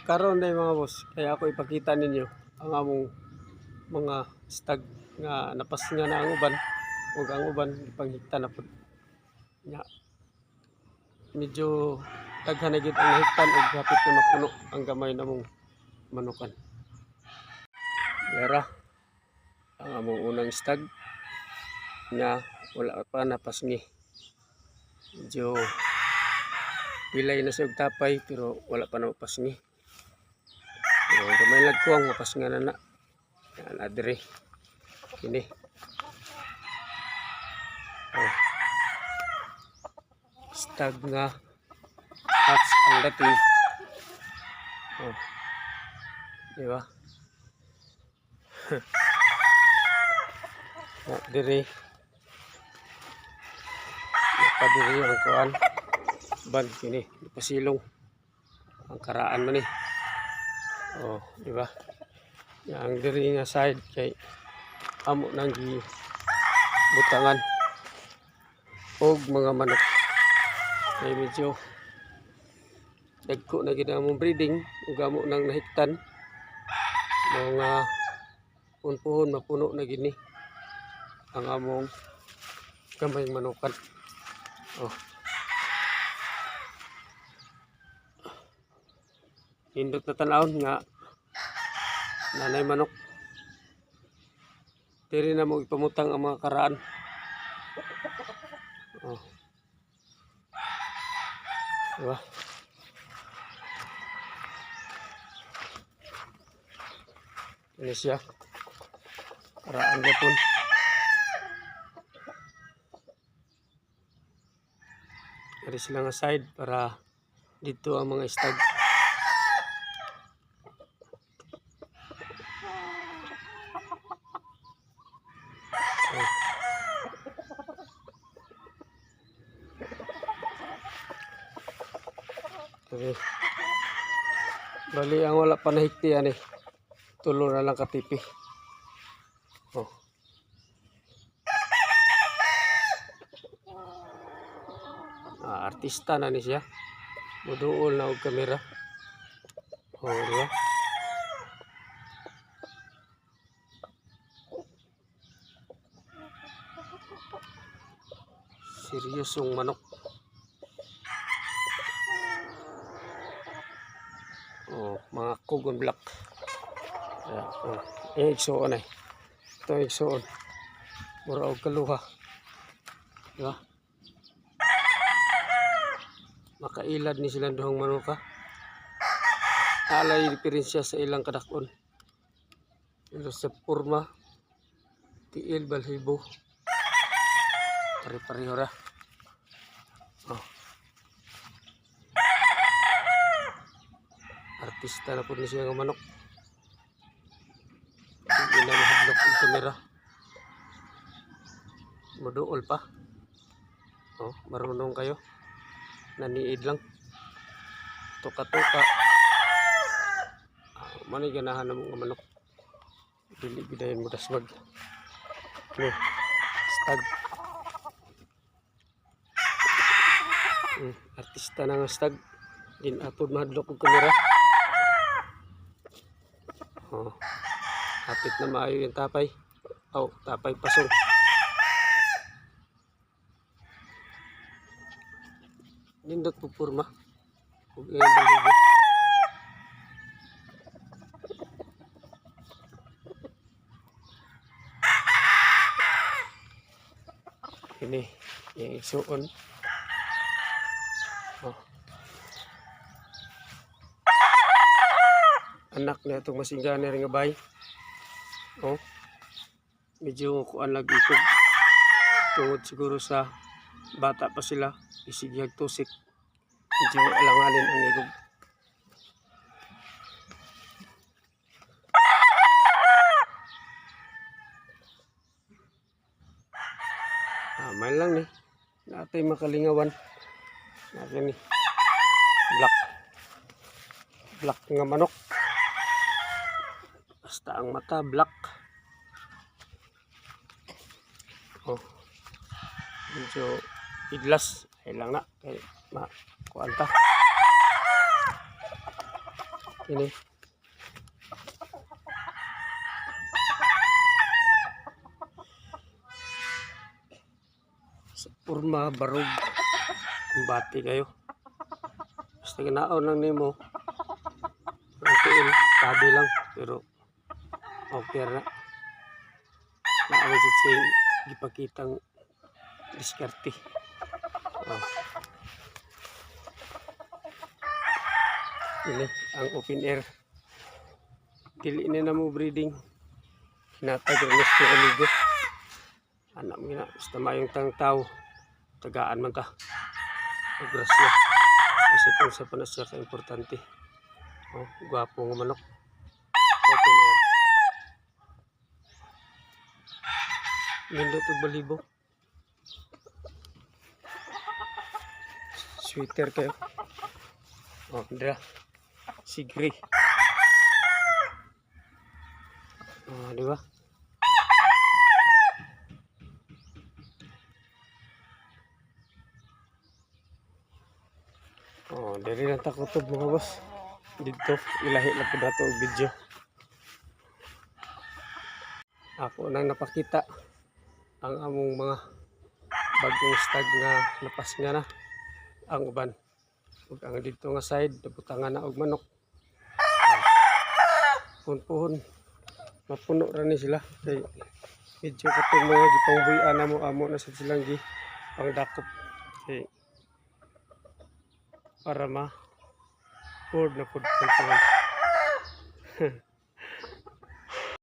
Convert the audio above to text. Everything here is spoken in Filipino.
Karon day mga boss, kaya ako ipakita ninyo ang among mga stag nga napas nga na ang uban ug ang uban ipanghikta na pud. Nya medyo daghan na gid ang nahiktan ug hapit na mapuno ang gamay namong manukan. Yara ang among unang stag nga wala pa napasngi. Medyo pilay na siya og tapay pero wala pa napasngi. Pero gamay lang ko ang mapas nga na yan adre ini stag nga hats ang dating di ba na dire napadiri ang kuan ban kini pasilong ang karaan man ni di ba yang diri nga side kay amo nang butangan og mga manok kay medyo dagko na gid among breeding ug amo nang nahiktan mga punpuhon mapuno na gid ni ang among gamay manukan. Hindot na tanawon nga nanay manok diri na mo ipamutang ang mga karaan. Diba ini siya karaan gapon dari sila nga side para dito ang mga stag. Bali ang wala pa nahiktian tulo na lang katipi. Artista na ni siya muduol na og kamera. Diba seryosong manok. Mga kugon black. Igsoon ito igsoon mura og kaluha, diba makailad ni silang duhang manuka. Alay diferensya sa ilang kadakon pero sa porma tiil balhibo pare-pareho ra. Artista na po ni siya ng manok. Hindi na mahadlok ang kamera. Maduol pa. Marunong kayo. Naniid lang. Tuka-tuka. Manay ganahan na mga manok. Dili bidayin mo daswag. Stag. Artista na nga stag. Ginapod mahadlok ang kamera. Hapit na maayo yung tapay. Tapay pasong. Nindot po purma. Huwag yung balhibo. Ini yung isuon. Anak na itong masinggana rin nga bay. Medyo kuan lagi ikog tungod siguro sa bata pa sila isigyag tusik medyo alanganin ang igog. May lang ni natay makalingawan natin ni black nga manok. Basta ang mata black. Medyo idlas ay lang na kay makuanta. Kini. Sa porma barog ang bati kayo. Basta ginaon lang nimo. Ang tiil, tabi lang pero okay na. Naaman sa chain gipakitang diskarte. Oh. Ini ang open air. Dili na mo breeding. Hinatag rin gusto amigo. Anak mo na, basta mayong tang tao. Tagaan man ta. Grasya. Kasi kung sa pa na siya ka-importante. Oh, gwapo ng manok. Open air. Nindot og balibo. Sweater kayo. Oh, dira. Sigri. Oh, di ba? Oh, diri na takutob mga boss. Dito, ilahi na po nato og video. Ako nang napakita ang among mga bagong stag nga napas nga na ang uban. Ug ang dito nga side nabutangan na og manok. Puhon-puhon mapuno ra ni sila kay medyo katong mga gipangbuy-an na mo amo na sa silang gi pangdakop kay para ma board na pud